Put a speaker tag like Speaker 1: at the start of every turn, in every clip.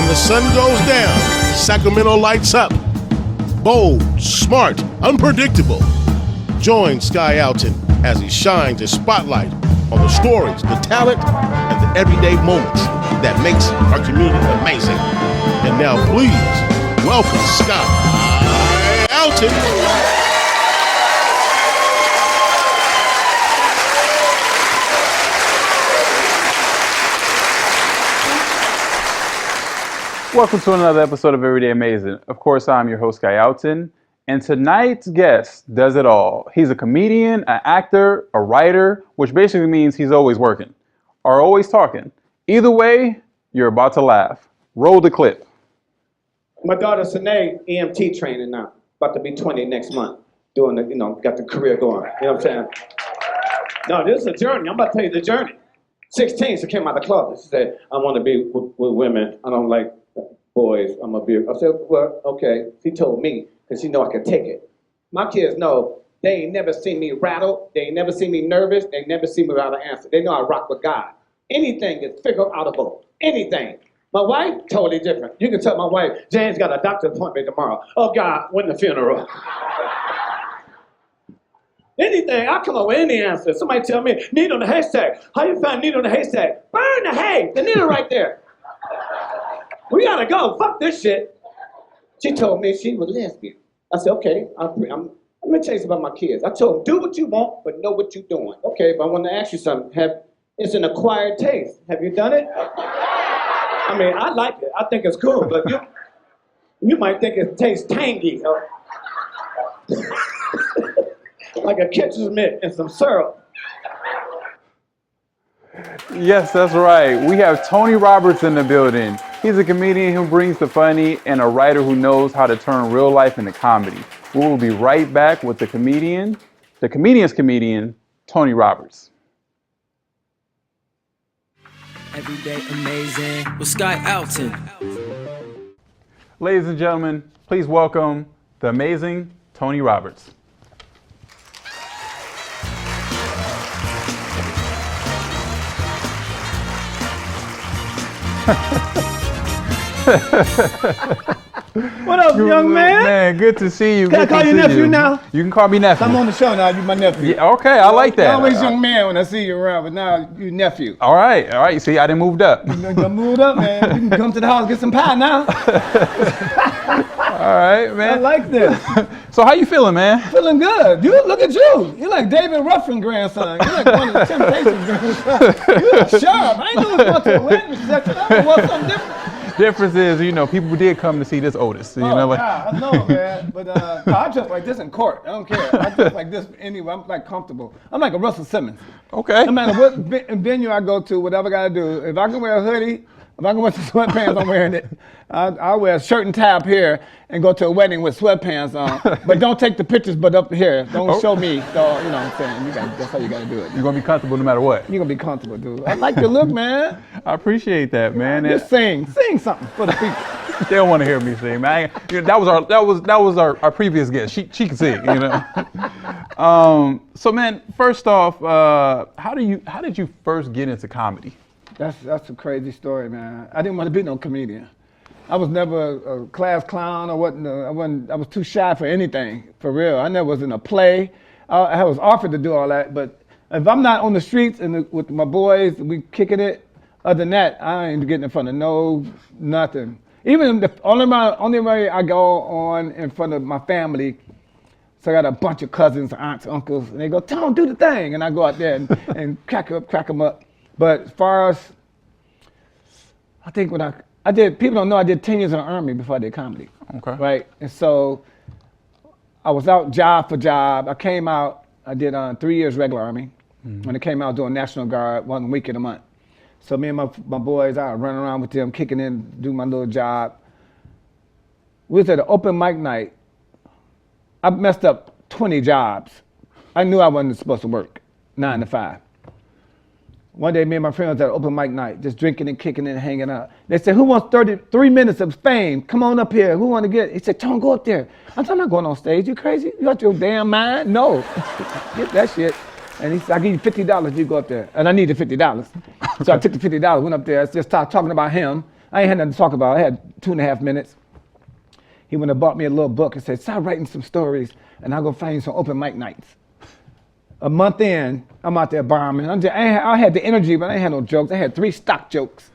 Speaker 1: the sun goes down, Sacramento lights up. Bold, smart, unpredictable. Join Sky Alton as he shines a spotlight on the stories, the talent, and the everyday moments that makes our community amazing. And now please, welcome Sky Alton.
Speaker 2: Welcome to another episode of Everyday Amazing. Of course, I'm your host, Sky Alton, and tonight's guest does it all. He's a comedian, an actor, a writer, which basically means he's always working or always talking. Either way, you're about to laugh. Roll the clip.
Speaker 3: My daughter Sine, EMT training now, about to be 20 next month, doing the, got the career going. You know what I'm saying? No, this is a journey. I'm about to tell you the journey. 16, she came out of the closet. She said, I want to be with women. I don't like boys. I'm a beer. I said, well, okay. She told me, because she know I could take it. My kids know they ain't never seen me rattle. They ain't never seen me nervous. They ain't never seen me without an answer. They know I rock with God. Anything is figure outable. Anything. My wife, totally different. You can tell my wife, Jane's got a doctor's appointment tomorrow. Oh, God, when the funeral? Anything, I come up with any answer. Somebody tell me, needle in the haystack. How you find needle in the haystack? Burn the hay, the needle right there. We gotta go, fuck this shit. She told me she was lesbian. I said, okay, let me tell you something about my kids. I told them, do what you want, but know what you're doing. Okay, but I want to ask you something. It's an acquired taste. Have you done it? I mean, I like it. I think it's cool, but you might think it tastes tangy. Like a kitchen mitt and some syrup.
Speaker 2: Yes, that's right. We have Tony Roberts in the building. He's a comedian who brings the funny and a writer who knows how to turn real life into comedy. We will be right back with the comedian's comedian, Tony Roberts.
Speaker 4: Everyday Amazing with Sky Alton.
Speaker 2: Ladies and gentlemen, please welcome the amazing Tony Roberts.
Speaker 5: What up, young man?
Speaker 2: Man, good to see you.
Speaker 5: Can I call you nephew now?
Speaker 2: You can call me nephew.
Speaker 5: I'm on the show now. You my nephew.
Speaker 2: Yeah, okay, I like that.
Speaker 5: You're always young man when I see you around, but now you nephew.
Speaker 2: All right. You see, I done moved up.
Speaker 5: You moved up, man. You can come to the house, get some pie now.
Speaker 2: All right, man.
Speaker 5: I like this.
Speaker 2: So how you feeling, man?
Speaker 5: Feeling good. Look at you. You're like David Ruffin grandson. You're like one of the Temptations grandsons. You're sharp. I ain't know it was to a wedding reception. I want something different.
Speaker 2: Difference is, people did come to see this Otis.
Speaker 5: I know, man. But I dress like this in court. I don't care. I dress like this anyway. I'm like comfortable. I'm like a Russell Simmons.
Speaker 2: Okay.
Speaker 5: No matter what venue I go to, whatever I gotta do, if I can wear a hoodie, if I can wear some sweatpants, I'm wearing it. I'll wear a shirt and tie up here and go to a wedding with sweatpants on. But don't take the pictures but up here. Don't show me. So, you know what I'm saying? That's how you gotta do it.
Speaker 2: You're gonna be comfortable no matter what.
Speaker 5: You're gonna be comfortable, dude. I like your look, man.
Speaker 2: I appreciate that, man.
Speaker 5: Just sing something for the people.
Speaker 2: They don't want to hear me sing, man. That was our previous guest. She can sing, So, man, first off, how did you first get into comedy?
Speaker 5: That's a crazy story, man. I didn't want to be no comedian. I was never a class clown or what. I was too shy for anything, for real. I never was in a play. I was offered to do all that, but if I'm not on the streets and with my boys, we kicking it. Other than that, I ain't getting in front of nothing. Even the only way I go on in front of my family. So I got a bunch of cousins, aunts, uncles, and they go, "Tom, do the thing," and I go out there and crack them up. But as far as, I think when I did, people don't know I did 10 years in the Army before I did comedy.
Speaker 2: Okay.
Speaker 5: Right? And so I was out job for job. I came out, I did 3 years regular Army. Mm-hmm. When I came out doing National Guard 1 week in a month. So me and my boys, I would run around with them, kicking in, do my little job. We was at an open mic night. I messed up 20 jobs. I knew I wasn't supposed to work 9 to 5. One day, me and my friend was at an open mic night, just drinking and kicking and hanging out. They said, "Who wants 33 minutes of fame? Come on up here. Who want to get it?" He said, "Tom, go up there." I said, "I'm not going on stage. You crazy? You got your damn mind? No. Get that shit." And he said, "I'll give you $50, you go up there." And I needed $50. So I took the $50, went up there, just started talking about him, I ain't had nothing to talk about. I had 2.5 minutes. He went and bought me a little book and said, start writing some stories and I'll go find you some open mic nights. A month in, I'm out there bombing. I had the energy, but I ain't had no jokes. I had 3 stock jokes.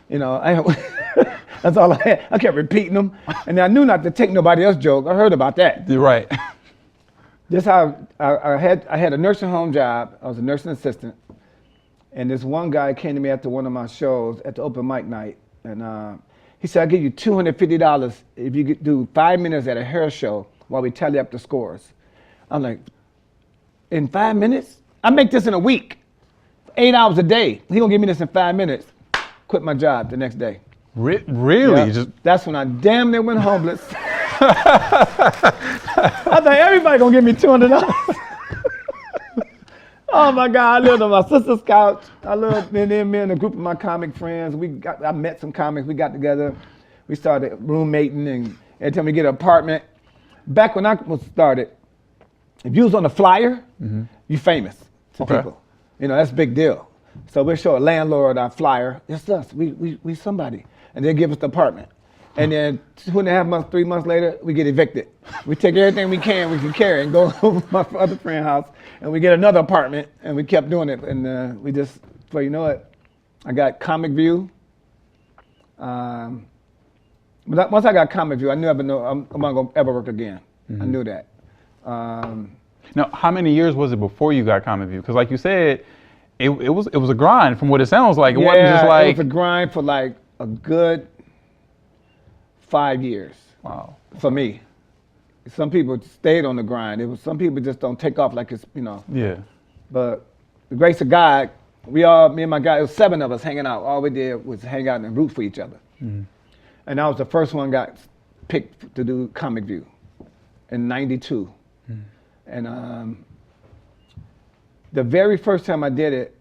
Speaker 5: That's all I had. I kept repeating them. And I knew not to take nobody else's joke. I heard about that.
Speaker 2: You're right.
Speaker 5: This how I had a nursing home job. I was a nursing assistant. And this one guy came to me after one of my shows at the open mic night. And he said, I'll give you $250 if you could do 5 minutes at a hair show while we tally up the scores. I'm like, in 5 minutes? I make this in a week, 8 hours a day. He gonna give me this in 5 minutes. Quit my job the next day.
Speaker 2: Really?
Speaker 5: Yeah. That's when I damn near went homeless. I thought everybody gonna give me $200. Oh my God, I lived on my sister's couch. I lived, and then me and a group of my comic friends, I met some comics, we got together. We started roommating and every time we get an apartment. Back when I was started, if you was on the flyer, you famous to people. That's a big deal. So we'll show a landlord our flyer. It's us, we somebody. And they'll give us the apartment. And then 2.5 months, 3 months later, we get evicted. We take everything we can carry and go over to my other friend's house and we get another apartment and we kept doing it. And we just, well, you know what? I got Comic View. But once I got Comic View, I knew I'm not gonna ever work again. I knew that.
Speaker 2: Now, how many years was it before you got Comic View? Because like you said, it was a grind from what it sounds like. It wasn't just like...
Speaker 5: it was a grind for like a good 5 years.
Speaker 2: Wow.
Speaker 5: For me. Some people stayed on the grind. Some people just don't take off like it's,
Speaker 2: Yeah.
Speaker 5: But the grace of God, me and my guy, it was 7 of us hanging out. All we did was hang out and root for each other. And I was the first one got picked to do Comic View in '92. And the very first time I did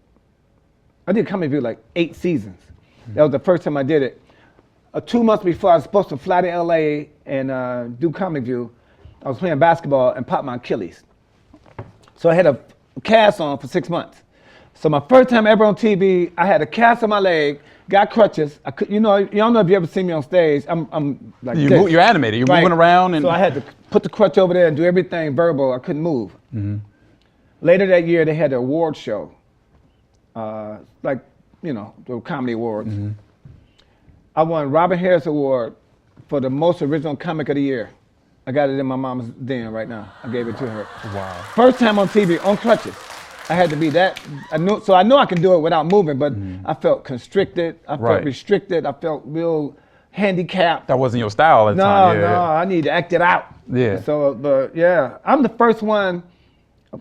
Speaker 5: Comic View like 8 seasons. That was the first time I did it. 2 months before I was supposed to fly to LA and do Comic View, I was playing basketball and popped my Achilles. So I had a cast on for 6 months. So my first time ever on TV, I had a cast on my leg, got crutches. You don't know if you ever seen me on stage. I'm like
Speaker 2: You're animated. You're moving around. And
Speaker 5: so I had to put the crutch over there and do everything verbal. I couldn't move. Later that year, they had the award show, the comedy awards. I won Robert Harris Award for the most original comic of the year. I got it in my mama's den right now. I gave it to her.
Speaker 2: Wow.
Speaker 5: First time on TV on crutches. I had to be that. I know I can do it without moving, but I felt constricted. I felt restricted. I felt real handicapped.
Speaker 2: That wasn't your style at the time.
Speaker 5: No, I need to act it out.
Speaker 2: Yeah.
Speaker 5: So, but yeah, I'm the first one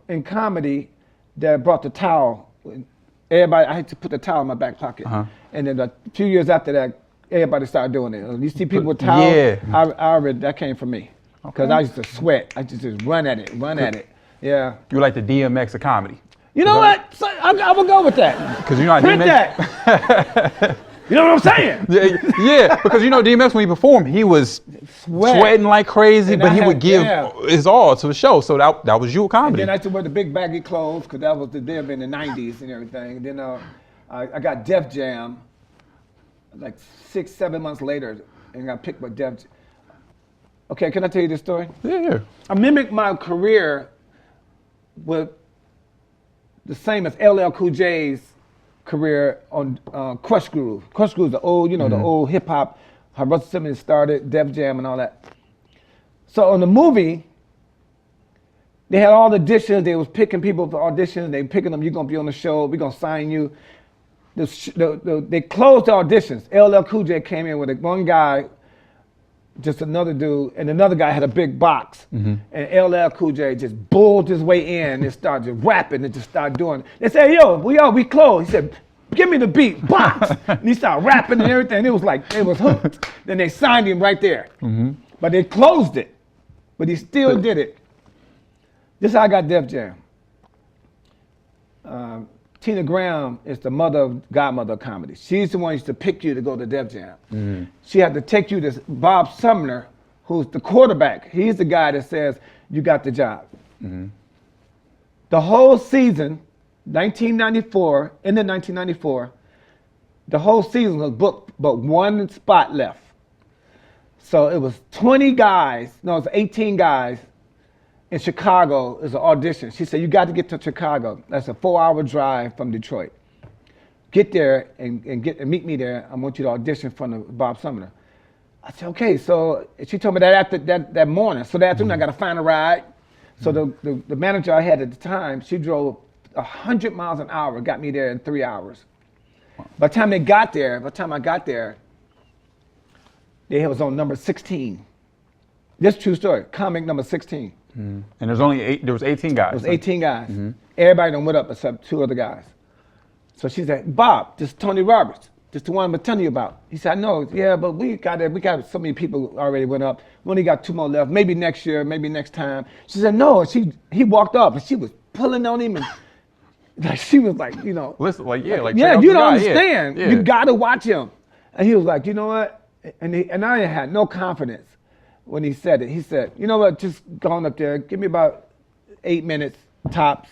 Speaker 5: in comedy that brought the towel. Everybody, I had to put the towel in my back pocket. And then a few years after that, everybody started doing it. You see people with towels, that came from me. Because I used to sweat. I just run at it. Yeah.
Speaker 2: You're like the DMX of comedy.
Speaker 5: You know what? So, I will go with that.
Speaker 2: Because you're not
Speaker 5: Print
Speaker 2: DMX.
Speaker 5: that. You know what I'm saying?
Speaker 2: Yeah, because DMX when he performed, he was sweating like crazy, but he would give his all to the show. So that was your comedy.
Speaker 5: And then I used to wear the big baggy clothes because that was the deal in the '90s and everything. And then I got Def Jam like 6-7 months later and got picked by Def Jam. Okay, can I tell you this story?
Speaker 2: Yeah.
Speaker 5: I mimicked my career with the same as LL Cool J's career on Crush Groove. Crush Groove is the old, the old hip hop, how Russell Simmons started, Def Jam and all that. So on the movie, they had all the auditions. They was picking people for auditions. They picking them. You're gonna be on the show. We're gonna sign you. They closed the auditions. LL Cool J came in with one guy, just another dude, and another guy had a big box. And LL Cool J just bulled his way in and started rapping and just started doing it. They said, yo, we closed. He said, give me the beat, box. And he started rapping and everything. It was like, it was hooked. Then they signed him right there. But they closed it. But he still did it. This is how I got Def Jam. Tina Graham is the godmother of comedy. She's the one who used to pick you to go to Def Jam. She had to take you to Bob Sumner, who's the quarterback. He's the guy that says, you got the job. The whole season, 1994, The whole season was booked, but one spot left. So it was 20 guys, no, it was 18 guys in Chicago. It was an audition. She said, you got to get to Chicago. That's a 4-hour drive from Detroit. Get there and meet me there. I want you to audition for the Bob Sumner. I said, okay. So she told me that after that morning. So that afternoon, I got to find a ride. So the manager I had at the time, she drove 100 miles an hour, got me there in 3 hours. By the time I got there, they was on number 16. This is true story, comic number 16.
Speaker 2: And there was 18 guys.
Speaker 5: It was 18 guys. Everybody done went up except 2 other guys. So she said, Bob, this is Tony Roberts. This is the one I'm telling you about. He said, I know, yeah, but we got so many people already went up. We only got 2 more left, maybe next year, maybe next time. She said, no, he walked up and she was pulling on him and like she was like, you know.
Speaker 2: Listen, like,
Speaker 5: yeah,
Speaker 2: check
Speaker 5: you
Speaker 2: out
Speaker 5: don't
Speaker 2: the guy,
Speaker 5: understand.
Speaker 2: yeah.
Speaker 5: You gotta watch him. And he was like, you know what? And I had no confidence when he said it. He said, you know what, just go on up there, give me about 8 minutes tops,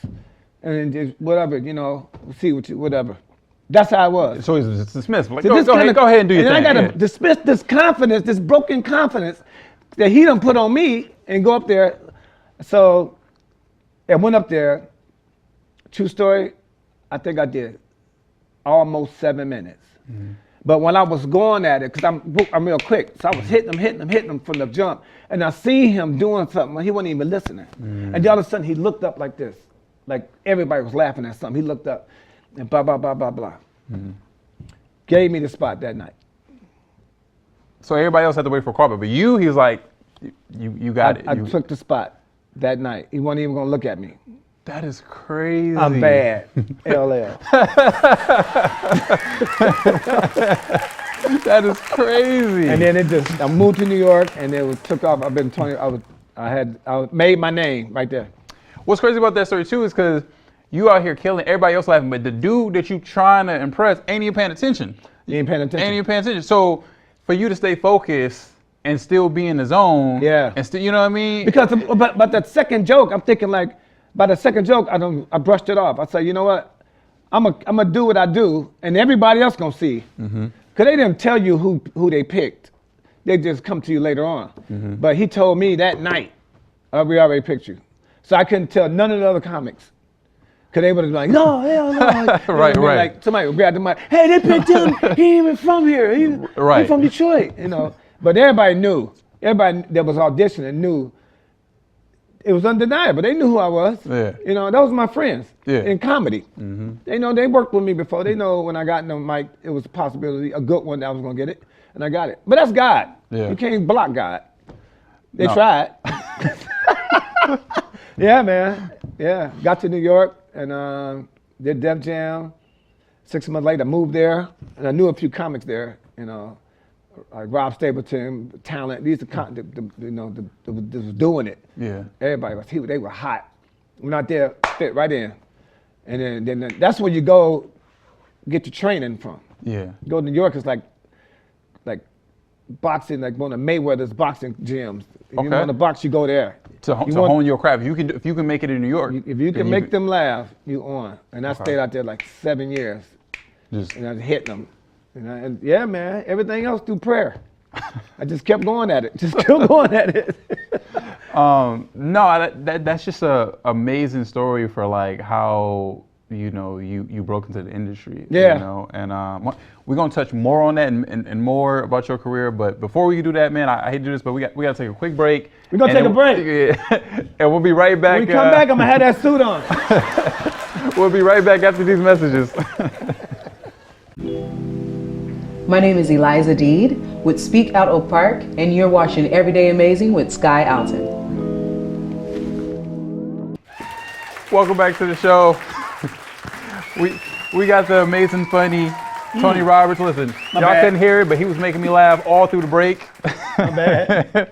Speaker 5: and then just whatever, you know, see whatever. That's how it was.
Speaker 2: So he's dismissed. Like,
Speaker 5: So
Speaker 2: go ahead and do your thing.
Speaker 5: And I gotta
Speaker 2: yeah.
Speaker 5: dismiss this confidence, this broken confidence that he done put on me and go up there. So I went up there, true story, I think I did almost 7 minutes. But when I was going at it, because I'm real quick, so I was hitting him from the jump. And I see him doing something, he wasn't even listening. And then all of a sudden he looked up like this. Like everybody was laughing at something. He looked up and blah, blah, blah, blah, blah. Gave me the spot that night.
Speaker 2: So everybody else had to wait for Carpet, but he was like, you got it.
Speaker 5: I took the spot that night. He wasn't even gonna look at me.
Speaker 2: That is crazy.
Speaker 5: I'm bad. LL.
Speaker 2: That is crazy.
Speaker 5: And then I moved to New York and it took off. I made my name right there.
Speaker 2: What's crazy about that story too is because you out here killing, everybody else laughing, but the dude that you trying to impress ain't even paying attention.
Speaker 5: You ain't paying attention.
Speaker 2: Ain't even paying attention. So for you to stay focused and still be in the zone,
Speaker 5: Yeah.
Speaker 2: and still, you know what I mean?
Speaker 5: Because, but that second joke, I'm thinking like, by the second joke, I brushed it off. I said, you know what? I'm gonna do what I do, and everybody else gonna see. Because they didn't tell you who they picked. They just come to you later on. But he told me that night, we already picked you. So I couldn't tell none of the other comics. Because they would have been like, no, hell no.
Speaker 2: Right.
Speaker 5: Like somebody would grab the mic, hey, they picked him. He ain't even from here. He from Detroit, you know. But everybody knew. Everybody that was auditioning knew. It was undeniable. They knew who I was.
Speaker 2: Yeah.
Speaker 5: You know, those were my friends
Speaker 2: Yeah.
Speaker 5: in comedy. They know they worked with me before. They know when I got in the mic, it was a possibility, a good one that I was gonna get it, and I got it. But that's God.
Speaker 2: Yeah.
Speaker 5: You can't block God. They
Speaker 2: No.
Speaker 5: tried. Yeah, man. Yeah. Got to New York and did Def Jam. 6 months later, moved there, and I knew a few comics there. You know, like Rob Stapleton, Talent. These are that was doing it.
Speaker 2: Yeah.
Speaker 5: Everybody was. They were hot. When out there, fit right in. And then that's where you go get your training from.
Speaker 2: Yeah.
Speaker 5: Go to New York, it's like boxing, like one of Mayweather's boxing gyms. If you
Speaker 2: Okay.
Speaker 5: want to box, you go there.
Speaker 2: To hone your craft. If you can make it in New York.
Speaker 5: If you
Speaker 2: then
Speaker 5: can make them laugh, you on. And I
Speaker 2: Okay.
Speaker 5: stayed out there like 7 years,
Speaker 2: Just,
Speaker 5: and I was hitting them. And yeah, man, everything else through prayer. I just kept going at it. Just kept going at it.
Speaker 2: no, that's just a amazing story for like how you broke into the industry.
Speaker 5: Yeah.
Speaker 2: You know, and we're gonna touch more on that and more about your career. But before we do that, man, I hate to do this, but we got to take a quick break.
Speaker 5: We're gonna take a break.
Speaker 2: Yeah, and we'll be right back.
Speaker 5: When we come back, I'm gonna have that suit on.
Speaker 2: We'll be right back after these messages.
Speaker 6: My name is Eliza Deed with Speak Out Oak Park, and you're watching Everyday Amazing with Sky Alton.
Speaker 2: Welcome back to the show. We got the amazing, funny Tony Roberts. Listen, y'all
Speaker 5: bad.
Speaker 2: couldn't hear it, but he was making me laugh all through the break.
Speaker 5: My bad.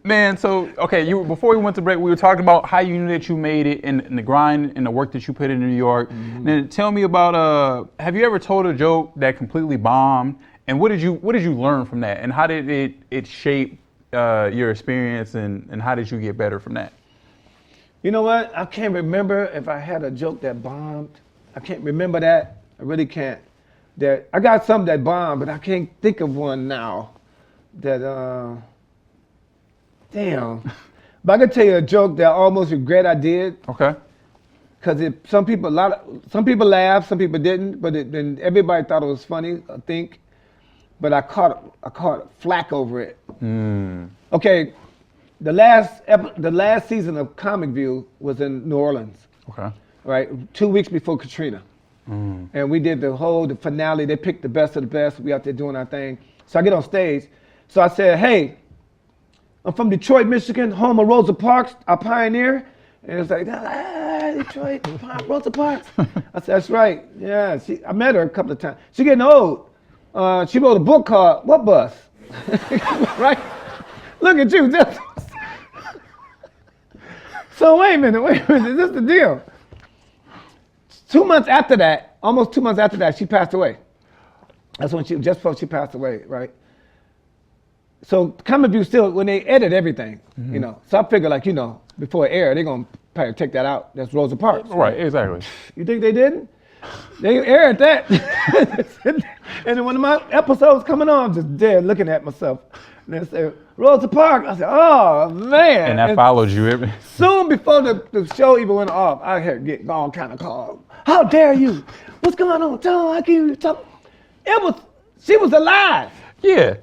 Speaker 2: Man, so okay, before we went to break, we were talking about how you knew that you made it in the grind and the work that you put in New York. And then tell me about have you ever told a joke that completely bombed? And what did you learn from that? And how did it shape your experience and how did you get better from that?
Speaker 5: You know what? I can't remember if I had a joke that bombed. I can't remember that. I really can't. that I got some that bombed, but I can't think of one now. That damn. But I can tell you a joke that I almost regret I did.
Speaker 2: Okay.
Speaker 5: Cause some people laughed, some people didn't, but then everybody thought it was funny, I think. But I caught flack over it. Okay, the last season of Comic View was in New Orleans.
Speaker 2: Okay.
Speaker 5: Right, 2 weeks before Katrina, and we did the finale. They picked the best of the best. We out there doing our thing. So I get on stage. So I said, "Hey, I'm from Detroit, Michigan, home of Rosa Parks, our pioneer." And it's like, Detroit, Rosa Parks. I said, "That's right. Yeah, I met her a couple of times. She getting old. She wrote a book called What Bus?" Right? Look at you. So wait a minute. Is this the deal? 2 months after that, almost 2 months after that, she passed away. That's when just before she passed away, right? So Comic View still, when they edit everything, you know. So I figure like, before it aired, they're gonna probably take that out. That's Rosa Parks.
Speaker 2: Right, exactly.
Speaker 5: You think they didn't? They aired that. And then when my episodes coming on, I'm just there looking at myself. And they say, Rosa Parks. I said, oh man.
Speaker 2: And that followed you.
Speaker 5: Soon before the show even went off, I had get all kind of calls. How dare you? What's going on? Tell I can't talk. She was alive.
Speaker 2: Yeah.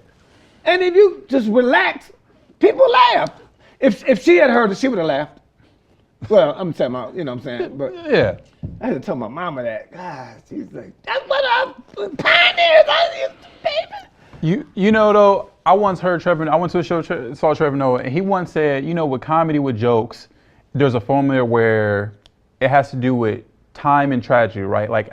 Speaker 5: And if you just relax, people laugh. If she had heard it, she would have laughed. Well, I'm saying, you know what I'm saying? But
Speaker 2: Yeah.
Speaker 5: I had to tell my mama that. God, she's like, that's what pioneers are, baby.
Speaker 2: You know though, I once heard Trevor. I went to a show, saw Trevor Noah, and he once said, with comedy, with jokes, there's a formula where it has to do with time and tragedy, right? Like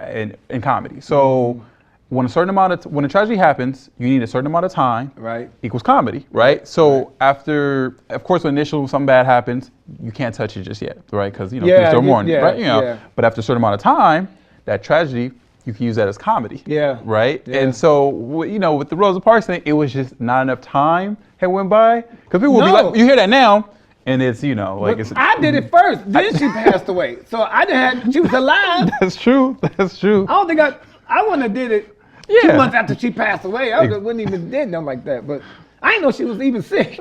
Speaker 2: in comedy. So when a tragedy happens, you need a certain amount of time.
Speaker 5: Right.
Speaker 2: Equals comedy, right? So after, of course, when initially something bad happens, you can't touch it just yet, right? Because things still mourning, right?
Speaker 5: Yeah.
Speaker 2: But after a certain amount of time, that tragedy, you can use that as comedy.
Speaker 5: Yeah.
Speaker 2: Right?
Speaker 5: Yeah.
Speaker 2: And so, with the Rosa Parks thing, it was just not enough time had went by. Because people will be like, you hear that now, and it's, like it's.
Speaker 5: I did it first, then she passed away. So she was alive.
Speaker 2: That's true. That's true.
Speaker 5: I don't think I wouldn't have did it 2 months after she passed away. I wouldn't even did nothing like that. But I didn't know she was even sick.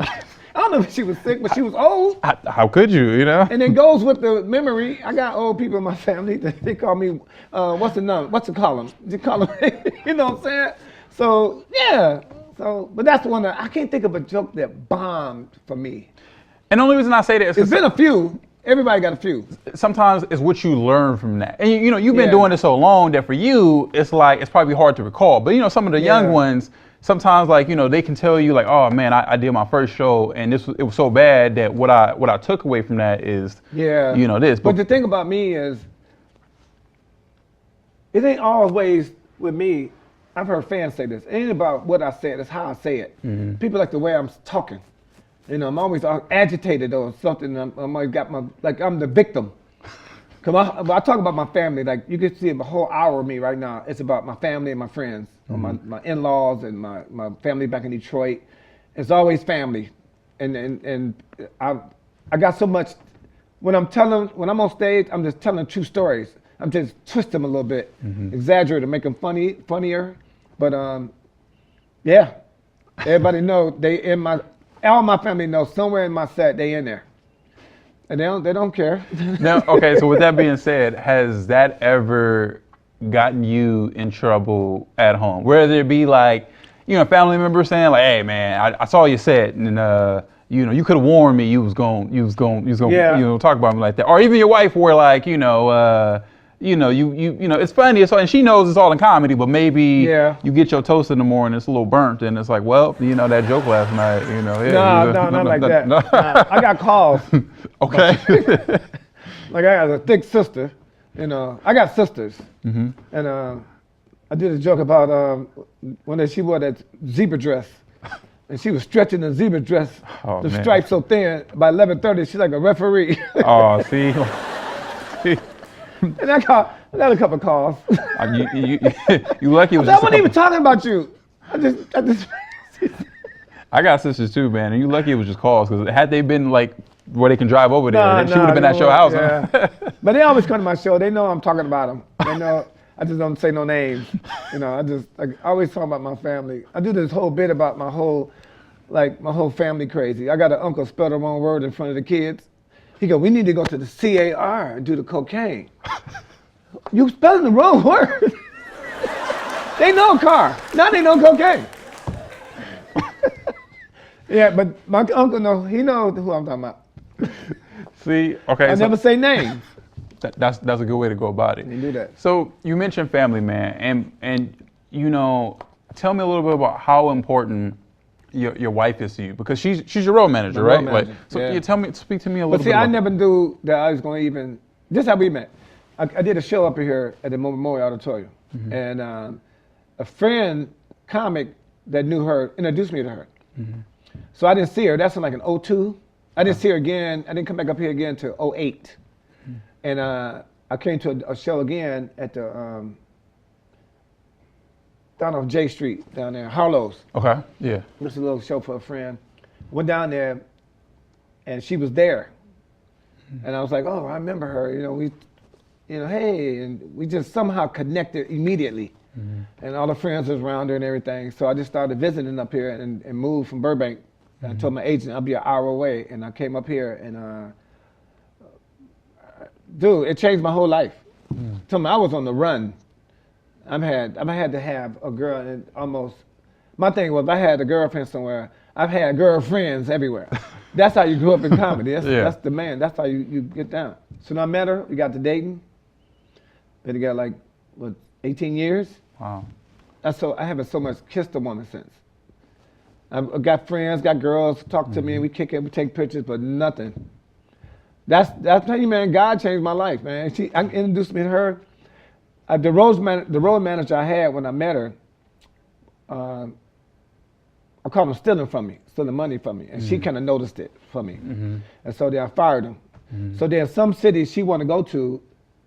Speaker 5: I don't know if she was sick, but she was old.
Speaker 2: How could you,
Speaker 5: And it goes with the memory. I got old people in my family that they call me, what's the column? They call them, you know what I'm saying? So, yeah. But that's the one that I can't think of a joke that bombed for me.
Speaker 2: And the only reason I say that is
Speaker 5: It's been a few. Everybody got a few.
Speaker 2: Sometimes it's what you learn from that. And you've been doing this so long that for you, it's probably hard to recall. But some of the young ones, sometimes they can tell you like, oh man, I did my first show and it was so bad that what I took away from that is this.
Speaker 5: But the thing about me is, it ain't always with me. I've heard fans say this. It ain't about what I said, it's how I say it. People like the way I'm talking. I'm always agitated or something. I'm the victim. Cause I talk about my family, like you can see a whole hour of me right now. It's about my family and my friends, or my in-laws and my family back in Detroit. It's always family, and I got so much. When I'm on stage, I'm just telling true stories. I'm just twist them a little bit, exaggerate to make them funnier. But yeah, everybody know all my family knows somewhere in my set they in there. And they don't care.
Speaker 2: Now, okay, so with that being said, has that ever gotten you in trouble at home? Whether it be like, family members saying like, hey man, I saw your set and you could have warned me you was going talk about me like that. Or even your wife where like, it's funny, and she knows it's all in comedy, but maybe you get your toast in the morning, it's a little burnt, and it's like, well, that joke last night,
Speaker 5: No, not like that.
Speaker 2: No.
Speaker 5: I got calls.
Speaker 2: Okay.
Speaker 5: Like I got a thick sister, I got sisters, and I did a joke about when she wore that zebra dress, and she was stretching the zebra dress, stripes so thin. By 11:30, she's like a referee.
Speaker 2: Oh, see.
Speaker 5: And I got a couple of calls.
Speaker 2: You lucky it was
Speaker 5: I wasn't even talking about you. I just.
Speaker 2: I got sisters too, man, and you lucky it was just calls, because had they been like where they can drive over there, she would have been at your house.
Speaker 5: Yeah. But they always come to my show. They know I'm talking about them. They know I just don't say no names. You know, I always talk about my family. I do this whole bit about my whole family crazy. I got an uncle spell the wrong word in front of the kids. He go, we need to go to the CAR and do the cocaine. You spelling the wrong word. They know car. Now they know cocaine. Yeah, but my uncle know. He knows who I'm talking about.
Speaker 2: See, okay.
Speaker 5: I never say names.
Speaker 2: That's a good way to go about it.
Speaker 5: You do that.
Speaker 2: So you mentioned family, man, and you know, tell me a little bit about how important your wife is to you, because she's your road manager,
Speaker 5: My
Speaker 2: right?
Speaker 5: road manager,
Speaker 2: Like, so
Speaker 5: yeah.
Speaker 2: speak to me a little
Speaker 5: But
Speaker 2: bit.
Speaker 5: see, I
Speaker 2: about
Speaker 5: never knew that I was going to even. This is how we met. I did a show up here at the Memorial Auditorium, and a friend, comic that knew her, introduced me to her. So I didn't see her. That's in like an 02. I didn't see her again. I didn't come back up here again until 08. And I came to a show again at the down off J Street down there, Harlow's.
Speaker 2: Okay, yeah.
Speaker 5: It was a little show for a friend. Went down there, and she was there. And I was like, oh, I remember her. Hey, and we just somehow connected immediately. And all the friends was around her and everything. So I just started visiting up here and moved from Burbank. I told my agent I'll be an hour away, and I came up here and dude, it changed my whole life. Told me I was on the run. I had to have a girl, and almost. My thing was I had a girlfriend somewhere. I've had girlfriends everywhere. That's how you grew up in comedy. That's the man. That's how you get down. So when I met her, we got to dating. Been together like 18 years.
Speaker 2: Wow.
Speaker 5: I haven't so much kissed a woman since. I've got friends, got girls talk to me, and we kick it, we take pictures, but nothing. That's how you, man. God changed my life, man. She introduced me to her. The road manager I had when I met her, I called him stealing money from me, and she kind of noticed it for me, and so then I fired him. So then some cities she wanted to go to,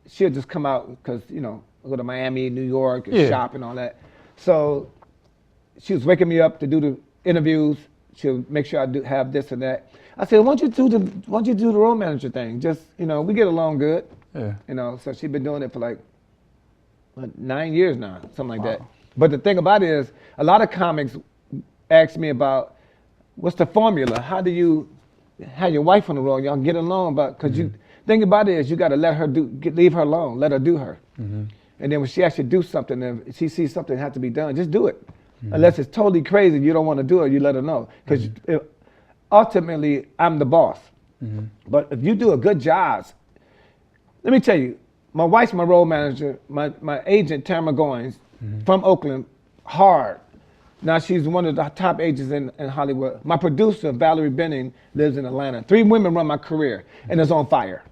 Speaker 5: she'll just come out because go to Miami, New York, and shop and all that. So she was waking me up to do the interviews. She'll make sure I have this and that. I said, why don't you do the road manager thing? Just, we get along good.
Speaker 2: Yeah.
Speaker 5: So she's been doing it for like 9 years now, something like that. But the thing about it is, a lot of comics ask me about what's the formula? How do you have your wife on the road? Y'all get along, because you think about it is you got to let her leave her alone, let her do her. And then when she actually do something, if she sees something has to be done, just do it. Unless it's totally crazy, you don't want to do it, you let her know. Because ultimately, I'm the boss. But if you do a good job, let me tell you, my wife's my road manager, my agent, Tamara Goins, from Oakland, hard. Now she's one of the top agents in Hollywood. My producer, Valerie Benning, lives in Atlanta. 3 women run my career, and it's on fire.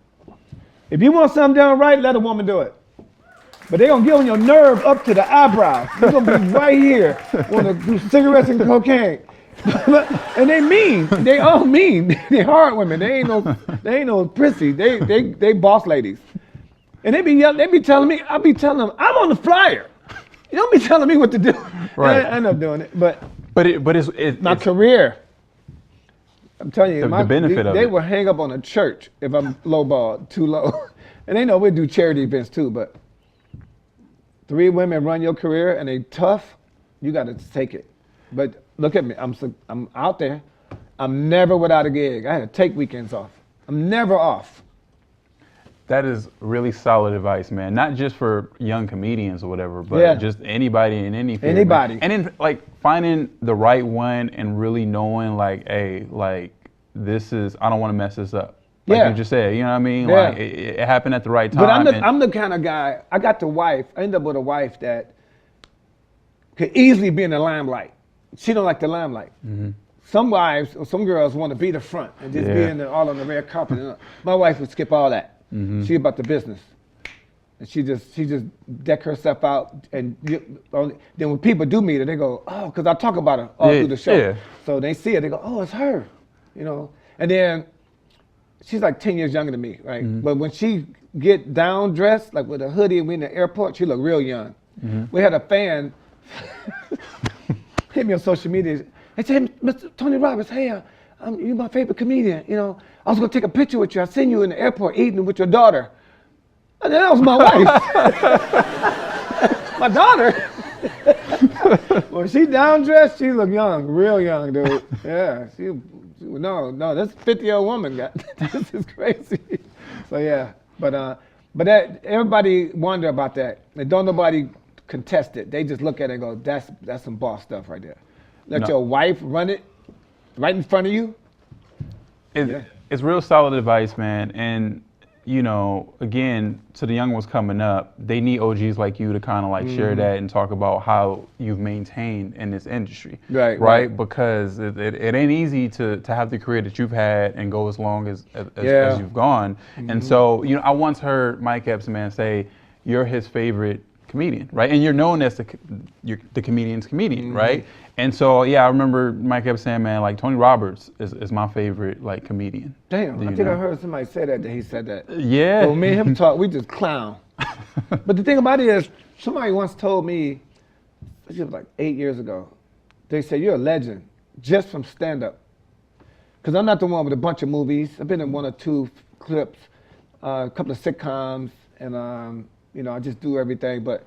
Speaker 5: If you want something done right, let a woman do it. But they're gonna get on your nerve up to the eyebrows. You're gonna be right here, wanna do cigarettes and cocaine. And they mean, they all mean. They hard women. They ain't no prissy. They boss ladies. And they be telling me, I be telling them, I'm on the flyer. You don't be telling me what to do.
Speaker 2: Right.
Speaker 5: I end up doing it. But
Speaker 2: it's
Speaker 5: my career, I'm telling you,
Speaker 2: the benefit of
Speaker 5: they
Speaker 2: it.
Speaker 5: will hang up on a church if I'm lowballed, too low. And they know we do charity events too, but 3 women run your career and they tough, you got to take it. But look at me, I'm out there. I'm never without a gig. I had to take weekends off. I'm never off.
Speaker 2: That is really solid advice, man. Not just for young comedians or whatever, but just anybody in any field.
Speaker 5: Anybody.
Speaker 2: Man. And then finding the right one and really knowing hey, this is, I don't want to mess this up. Like you just said, you know what I mean?
Speaker 5: Yeah.
Speaker 2: Like it happened at the right time.
Speaker 5: But I'm the kind of guy, I ended up with a wife that could easily be in the limelight. She don't like the limelight. Some wives or some girls want to be the front and just be all on the red carpet. My wife would skip all that. She about the business. And she just deck herself out. And then when people do meet her, they go, oh, because I talk about her all through the show.
Speaker 2: Yeah.
Speaker 5: So they see it, they go, oh, it's her. And then she's like 10 years younger than me, right? But when she get down dressed, like with a hoodie and we in the airport, she look real young. We had a fan hit me on social media. They said, hey, Mr. Tony Roberts, hey, you're my favorite comedian. I was gonna take a picture with you. I seen you in the airport eating with your daughter. And that was my wife. My daughter. When she down dressed, she look young, real young, dude. Yeah, no, this 50-year-old woman got this is crazy. So yeah, but that everybody wonder about that. And don't nobody contest it. They just look at it and go, that's some boss stuff right there. Let your wife run it right in front of you.
Speaker 2: It's real solid advice, man. And you know, again, to the young ones coming up, they need OGs like you to kind of like share that and talk about how you've maintained in this industry. Right. Because it ain't easy to have the career that you've had and go as long as you've gone. And so, you know, I once heard Mike Epps, man, say you're his favorite comedian, right? And you're known as the comedian's comedian, right? And so, yeah, I remember Mike Epps saying, man, like Tony Roberts is my favorite like comedian.
Speaker 5: Damn, I think I heard somebody say that he said that.
Speaker 2: Yeah.
Speaker 5: Well, me and him talk, we just clown. But the thing about it is, somebody once told me, it was like 8 years ago, they said, you're a legend just from stand-up. Because I'm not the one with a bunch of movies. I've been in 1 or 2 clips, a couple of sitcoms, and you know, I just do everything. But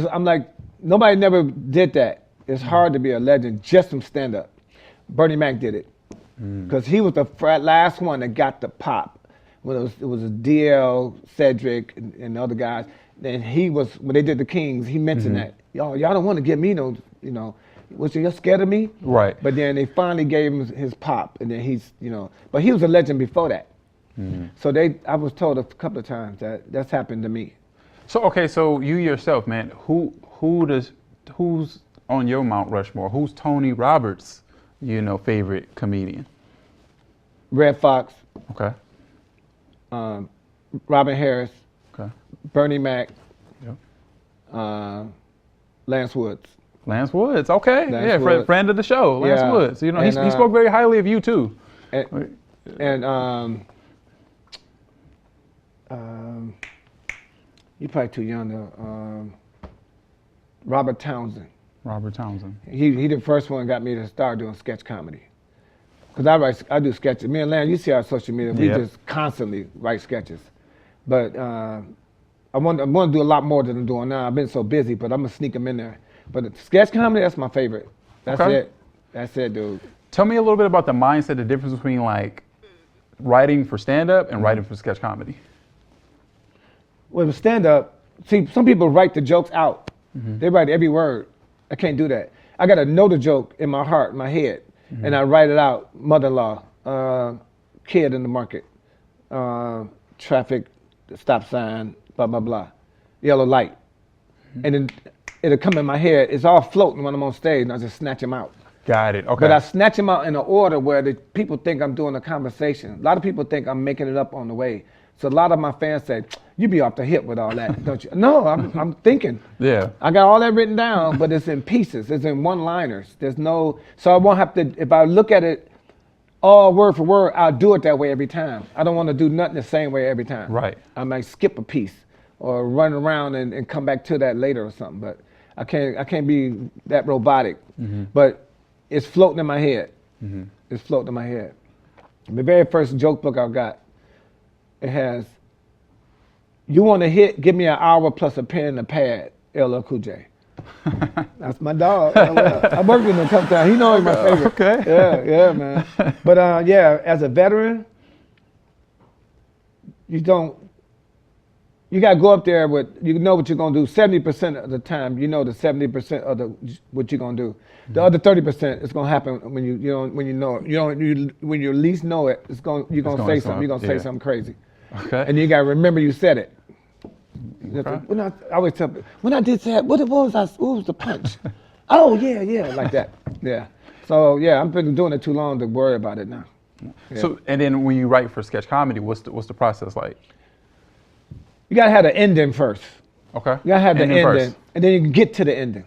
Speaker 5: I'm like, nobody never did that. It's hard to be a legend just from stand-up. Bernie Mac did it. Because he was the last one that got the pop. When it was a DL, Cedric, and the other guys. And he was, when they did the Kings, he mentioned that. Y'all don't want to get me no, you know, was you scared of me?
Speaker 2: Right.
Speaker 5: But then they finally gave him his pop. And then he's, you know, but he was a legend before that. So I was told a couple of times that that's happened to me.
Speaker 2: So, okay, so you yourself, man, who's on your Mount Rushmore? Who's Tony Roberts, you know, favorite comedian?
Speaker 5: Red Fox.
Speaker 2: Okay.
Speaker 5: Robin Harris.
Speaker 2: Okay.
Speaker 5: Bernie Mac.
Speaker 2: Yep.
Speaker 5: Lance Woods.
Speaker 2: Lance Woods, okay.
Speaker 5: Lance Woods.
Speaker 2: Friend of the show, Lance Woods. You know, he spoke very highly of you too.
Speaker 5: And you're probably too young to, Robert Townsend.
Speaker 2: Robert Townsend.
Speaker 5: He the first one got me to start doing sketch comedy. Because I do sketches. Me and Lan, you see our social media, we just constantly write sketches. But I want to do a lot more than I'm doing now. I've been so busy, but I'm going to sneak them in there. But sketch comedy, that's my favorite. That's it. That's it, dude.
Speaker 2: Tell me a little bit about the mindset, the difference between like writing for stand-up and writing for sketch comedy.
Speaker 5: Well, with stand-up, see, some people write the jokes out. They write every word. I can't do that. I got to know the joke in my heart, in my head, and I write it out. Mother-in-law, kid in the market, traffic, stop sign, blah, blah, blah, yellow light. And then it'll come in my head. It's all floating when I'm on stage, and I just snatch them out.
Speaker 2: Got it, okay.
Speaker 5: But I snatch them out in an order where the people think I'm doing a conversation. A lot of people think I'm making it up on the way. So a lot of my fans say, you be off the hip with all that, don't you? No, I'm thinking.
Speaker 2: Yeah.
Speaker 5: I got all that written down, but it's in pieces. It's in one-liners. There's no, so I won't have to, if I look at it all word for word, I'll do it that way every time. I don't want to do nothing the same way every time.
Speaker 2: Right.
Speaker 5: I might skip a piece or run around and come back to that later or something, but I can't be that robotic. But it's floating in my head. It's floating in my head. The very first joke book I got, it has, you want to hit, give me an hour plus a pen and a pad, LL Cool J. That's my dog. I worked with him a couple times. He knows he's my favorite.
Speaker 2: Okay.
Speaker 5: Yeah, man. But as a veteran, you got to go up there with, you know what you're going to do 70% of the time. You know the 70% of what you're going to do. The other 30% is going to happen when you know it. When you least know it, you're going to say something. You're going to say something crazy.
Speaker 2: Okay.
Speaker 5: And you got to remember you said it.
Speaker 2: Okay.
Speaker 5: I always tell people, when I did that, what was the punch? Oh, yeah, like that. Yeah. So, yeah, I've been doing it too long to worry about it now. Yeah.
Speaker 2: So, and then when you write for sketch comedy, what's the process like?
Speaker 5: You got to have the ending first.
Speaker 2: Okay.
Speaker 5: You got to have the ending,
Speaker 2: first.
Speaker 5: and then you can get to the ending.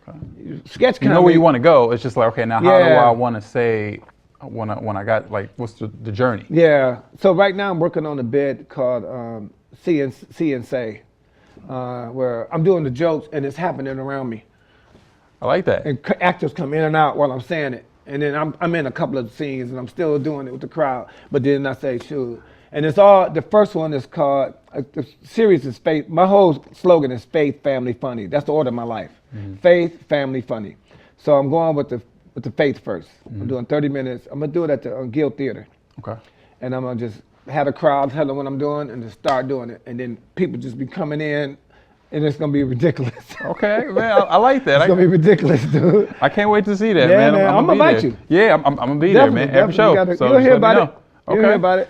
Speaker 2: Okay.
Speaker 5: Sketch comedy.
Speaker 2: You know where you want to go. It's just like, okay, now how do I want to say when I got, like, what's the journey?
Speaker 5: Yeah. So right now I'm working on a bit called See and Say, where I'm doing the jokes and it's happening around me.
Speaker 2: I like that.
Speaker 5: And actors come in and out while I'm saying it. And then I'm in a couple of scenes and I'm still doing it with the crowd. But then I say, shoot. And it's all, the first one is called, the series is Faith. My whole slogan is Faith, Family, Funny. That's the order of my life. Faith, Family, Funny. So I'm going with the faith first. I'm doing 30 minutes. I'm gonna do it at the Guild Theater.
Speaker 2: Okay.
Speaker 5: And I'm gonna just have a crowd tell them what I'm doing and just start doing it. And then people just be coming in and it's gonna be ridiculous.
Speaker 2: Okay, man, I like that.
Speaker 5: It's gonna be ridiculous, dude.
Speaker 2: I can't wait to see that,
Speaker 5: Yeah,
Speaker 2: man.
Speaker 5: man, I'm gonna
Speaker 2: be
Speaker 5: invite
Speaker 2: there.
Speaker 5: you.
Speaker 2: Yeah, I'm gonna be there, man. Every show. So
Speaker 5: you'll
Speaker 2: just
Speaker 5: hear
Speaker 2: let me
Speaker 5: about
Speaker 2: know.
Speaker 5: it. You'll hear about it.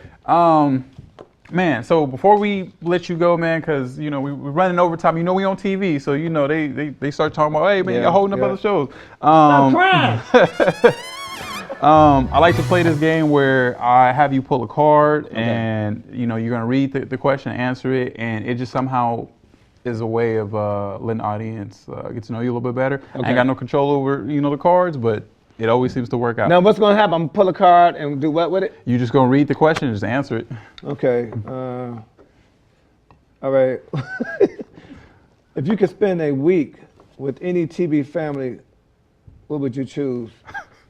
Speaker 2: Man, so before we let you go, man, because you know we're running overtime. You know we on TV, so you know they start talking about, hey man,
Speaker 5: Yeah,
Speaker 2: you're holding up
Speaker 5: yeah.
Speaker 2: other shows.
Speaker 5: Stop crying.
Speaker 2: I like to play this game where I have you pull a card, and you know you're gonna read the question, answer it, and it just somehow is a way of letting the audience get to know you a little bit better. I ain't got no control over the cards, but it always seems to work out.
Speaker 5: Now what's gonna happen? I'm gonna pull a card and do what with it?
Speaker 2: You just gonna read the question and just answer it.
Speaker 5: Okay. All right. If you could spend a week with any TV family, what would you choose?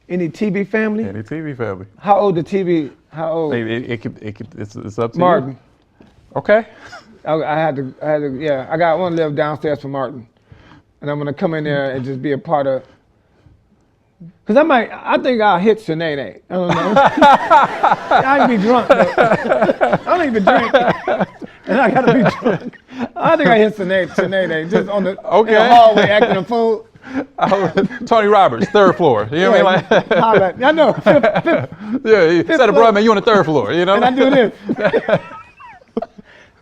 Speaker 5: Any TV family?
Speaker 2: Any TV family.
Speaker 5: How old the TV? How old?
Speaker 2: It's up to
Speaker 5: Martin.
Speaker 2: you. Okay.
Speaker 5: I had to, yeah. I got one live downstairs from Martin, and I'm gonna come in there and just be a part of. Cause I think I'll hit Sinead. I don't know. I can be drunk, though. I don't even drink, and I gotta be drunk. I think I hit Sinead just on the, in the hallway acting a fool.
Speaker 2: Tony Roberts, third floor. You know what I mean?
Speaker 5: Like, I know. Fifth,
Speaker 2: Yeah, he said, "Bro, man, you on the third floor." You know.
Speaker 5: and I do this.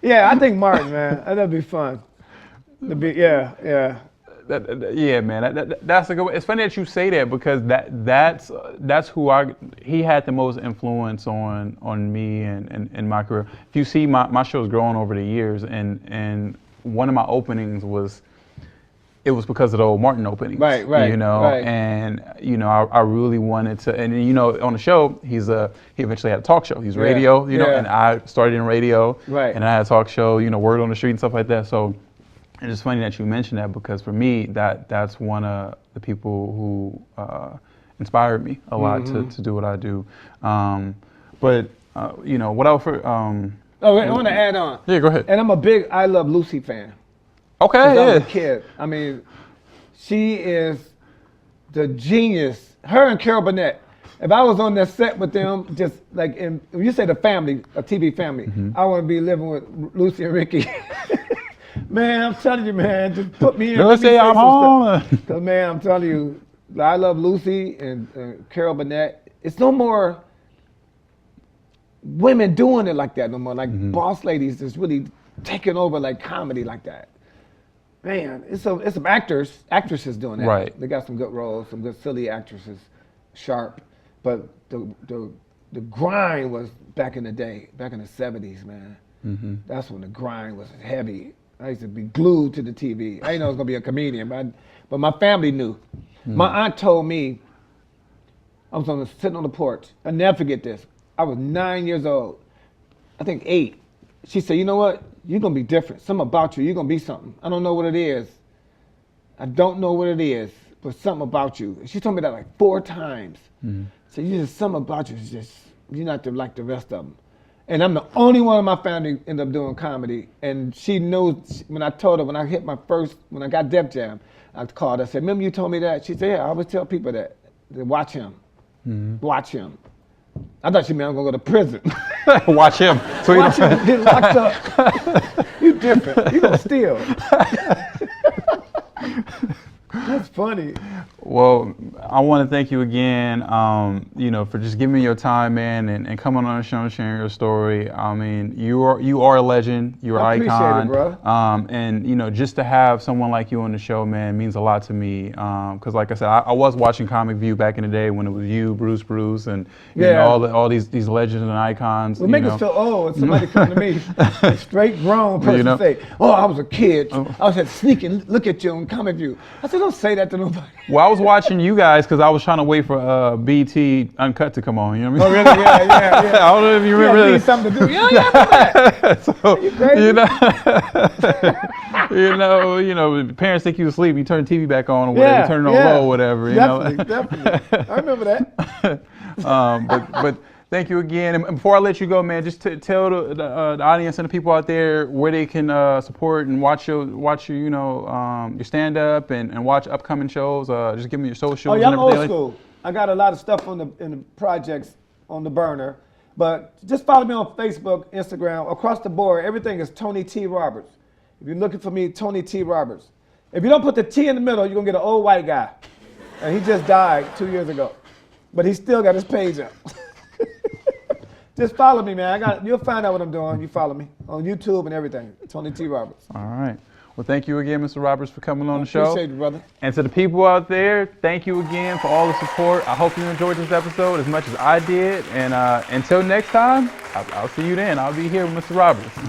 Speaker 5: Yeah, I think Martin, man. That'd be fun. Yeah.
Speaker 2: Yeah, man, that's a good one. It's funny that you say that because that's who he had the most influence on me and my career. If you see my show's growing over the years, and one of my openings was because of the old Martin opening.
Speaker 5: Right.
Speaker 2: You know,
Speaker 5: right.
Speaker 2: and you know, I really wanted to, and you know, on the show, he eventually had a talk show. He's radio, you know, and I started in radio,
Speaker 5: right,
Speaker 2: and I had a talk show, you know, Word on the Street and stuff like that. So. And it's funny that you mentioned that because for me, that's one of the people who inspired me a lot to do what I do. But you know, what else for?
Speaker 5: I want to add on.
Speaker 2: Yeah, go ahead.
Speaker 5: And I'm a big I Love Lucy fan.
Speaker 2: Okay,
Speaker 5: I was a
Speaker 2: yeah.
Speaker 5: kid. I mean, she is the genius. Her and Carol Burnett. If I was on that set with them, just like when you say the family, a TV family, I want to be living with Lucy and Ricky. Man, I'm telling you, man, just put me in.
Speaker 2: Let's say I'm home.
Speaker 5: Because, man, I'm telling you, I Love Lucy and Carol Burnett. It's no more women doing it like that no more. Like boss ladies just really taking over like comedy like that. Man, it's some actresses doing that.
Speaker 2: Right.
Speaker 5: They got some good roles, some good silly actresses, sharp. But the grind was back in the day, back in the 70s, man. That's when the grind was heavy. I used to be glued to the TV. I didn't know I was gonna be a comedian, but my family knew. My aunt told me, I was sitting on the porch. I'll never forget this. I was 9 years old, I think 8. She said, you know what? You're gonna be different. Something about you, you're gonna be something. I don't know what it is. I don't know what it is, but something about you. She told me that like 4 times. So you just, something about you is just, you're not like the rest of them. And I'm the only one in my family ended up doing comedy. And she knows, when I told her, when I got Def Jam, I called her, I said, remember you told me that? She said, yeah, I always tell people that watch him, watch him. I thought she meant I'm gonna go to prison.
Speaker 2: Watch him. So
Speaker 5: Watch him get locked up. You different, you gonna steal. That's funny.
Speaker 2: Well, I want to thank you again, you know, for just giving me your time, man, and coming on the show and sharing your story. I mean, you are a legend. You're an icon.
Speaker 5: Appreciate it, bro.
Speaker 2: And you know, just to have someone like you on the show, man, means a lot to me. Because, like I said, I was watching Comic View back in the day when it was you, Bruce, and you know, all these legends and icons.
Speaker 5: It make us feel old when somebody come to me, a straight grown person say, "Oh, I was a kid. I was had to sneak and look at you on Comic View." I said, "Don't say that to nobody."
Speaker 2: Well, I was watching you guys because I was trying to wait for BT Uncut to come on. You know what I mean?
Speaker 5: Oh, really? Yeah.
Speaker 2: I don't know if you remember
Speaker 5: Need
Speaker 2: that.
Speaker 5: something to do. Yeah, that.
Speaker 2: So,
Speaker 5: You crazy?
Speaker 2: you know, parents think you asleep. You turn the TV back on or whatever. You turn it on low or whatever.
Speaker 5: Definitely. I remember that.
Speaker 2: But Thank you again. And before I let you go, man, just tell the audience and the people out there where they can support and watch your your stand up and watch upcoming shows. Just give me your socials.
Speaker 5: Oh yeah, I'm
Speaker 2: and
Speaker 5: old
Speaker 2: everything.
Speaker 5: school. I got a lot of stuff in the projects on the burner, but just follow me on Facebook, Instagram, across the board. Everything is Tony T. Roberts. If you're looking for me, Tony T. Roberts. If you don't put the T in the middle, you're gonna get an old white guy, and he just died 2 years ago, but he still got his page up. Just follow me, man. You'll find out what I'm doing. You follow me on YouTube and everything. Tony T. Roberts.
Speaker 2: All right. Well, thank you again, Mr. Roberts, for coming on the show.
Speaker 5: Appreciate you, brother.
Speaker 2: And to the people out there, thank you again for all the support. I hope you enjoyed this episode as much as I did. And until next time, I'll see you then. I'll be here with Mr. Roberts.